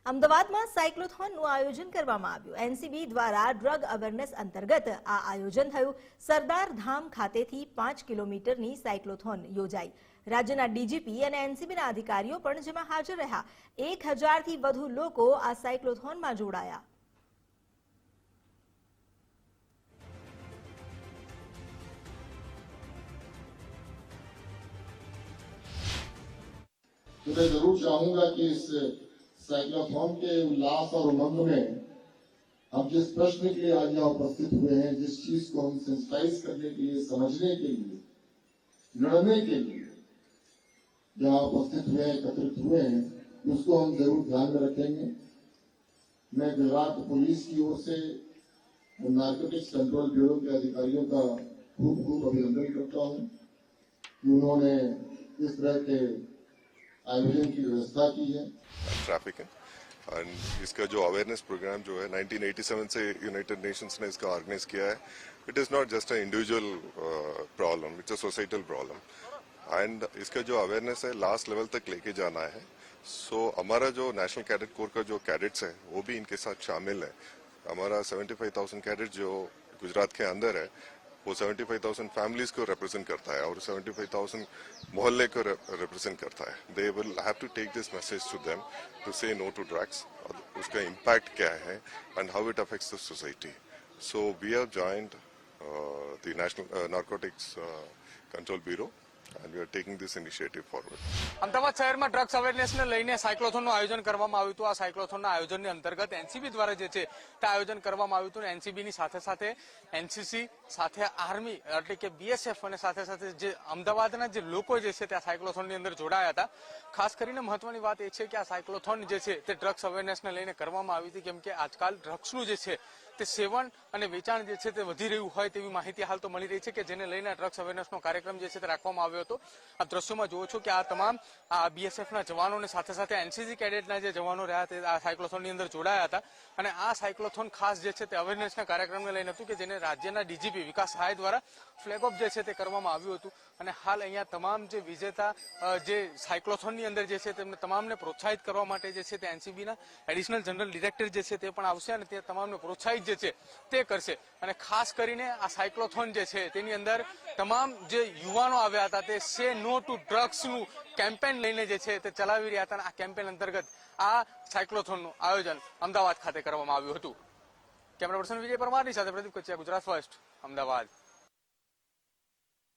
અમદાવાદમાં સાયક્લોથોનનું આયોજન કરવામાં આવ્યું। એનસીબી દ્વારા ડ્રગ અવેરનેસ અંતર્ગત આ આયોજન થયું। સરદાર ધામ ખાતેથી 5 કિલોમીટરની સાયક્લોથોન યોજાઈ। રાજ્યના ડીજીપી અને એનસીબીના અધિકારીઓ પણ જેમાં હાજર રહ્યા। 1000થી વધુ લોકો આ સાયક્લોથોનમાં જોડાયા। तो मैं जरूर चाहूंगा कि इस साइक्लोथॉन के उल्लास और उमंग में हम जिस प्रश्न के लिए आज यहाँ उपस्थित हुए हैं, जिस चीज को हम सेंसिटाइज करने के लिए, समझने के लिए, लड़ने के लिए यहाँ उपस्थित हुए हैं, एकत्रित हुए हैं, उसको हम जरूर ध्यान में रखेंगे। मैं गुजरात पुलिस की ओर से नारकोटिक्स कंट्रोल ब्यूरो के अधिकारियों का खूब खूब अभिनंदन करता हूँ कि उन्होंने इस तरह के आयोजन की व्यवस्था की है। ट्रैफिक है और इसका जो अवेयरनेस प्रोग्राम जो है 1987 से यूनाइटेड नेशंस ने इसका ऑर्गेनाइज किया है। It is not just a individual problem, it's a societal problem and इसका जो अवेयरनेस है लास्ट लेवल तक लेके जाना है। सो हमारा जो नेशनल कैडेट कोर का जो कैडेट्स है वो भी इनके साथ शामिल है। हमारा 75,000 कैडेट जो गुजरात के अंदर है वो 75,000 फैमिलीज को रिप्रेजेंट करता है और 75,000 मोहल्ले को रिप्रेजेंट करता है। They will have to take this message to them to say no to drugs और उसका इम्पैक्ट क्या है and how it affects the society. So we have joined the national narcotics control bureau and we are taking this initiative forward. Ahmedabad શહેરમાં drugs અવેરનેસને લઈને સાયક્લોથોનનું આયોજન કરવામાં આવ્યું હતું। આ સાયક્લોથોનના આયોજનની અંતર્ગત એનસીબી દ્વારા જે છે તે આયોજન કરવામાં આવ્યું હતું। એનસીબીની સાથે સાથે એનસીસી સાથે આર્મી એટલે કે બીએસએફ અને સાથે સાથે જે અમદાવાદના જે લોકો જે છે તે આ સાયક્લોથોનની અંદર જોડાયા હતા। ખાસ કરીને મહત્વની વાત એ છે કે આ સાયક્લોથોન જે છે તે ડ્રગ્સ અવેરનેસને લઈને કરવામાં આવી હતી, કેમ કે આજકાલ ડ્રગ્સનું જે છે તે સેવન અને વેચાણ જે છે તે વધી રહ્યું હોય તેવી માહિતી હાલ તો મળી રહી છે કે જેને લઈને ડ્રગ્સ અવેરનેસનો કાર્યક્રમ જે છે તે રાખવામાં આવ્યો હતો। આ દ્રશ્યોમાં જુઓ છો કે આ તમામ બીએસએફના જવાનોને સાથે સાથે એનસીસી કેડેટના જે જવાનો રહ્યા તે આ સાયક્લોથોનની અંદર જોડાયા હતા અને આ સાયક્લોથોન ખાસ જે છે તે અવેરનેસના કાર્યક્રમને લઈને હતું કે જેને રાજ્યના ડીજીપી વિકાસ સહાય દ્વારા ફ્લેગ ઓફ જે છે તે કરવામાં આવ્યું હતું અને હાલ અહીંયા તમામ જે વિજેતા જે સાયક્લોથોનની અંદર જે છે તેમને તમામને પ્રોત્સાહિત કરવા માટે જે છે તે એનસીબીના એડિશનલ જનરલ ડિરેક્ટર જે છે તે પણ આવશે અને તે તમામને પ્રોત્સાહિત જે છે તે કરશે। અને ખાસ કરીને આ સાયક્લોથોન જે છે તેની અંદર તમામ જે યુવાનો આવ્યા હતા તે સે નો ટુ ડ્રગ્સનું કેમ્પેન લઈને જે છે તે ચલાવી રહ્યા હતા અને આ કેમ્પેન અંતર્ગત આ સાયક્લોથોનનું આયોજન અમદાવાદ ખાતે કરવામાં આવ્યું હતું। કેમેરા પર્સન વિજય પરમારની સાથે પ્રદીપ કચ્છિયા, ગુજરાત ફર્સ્ટ, અમદાવાદ।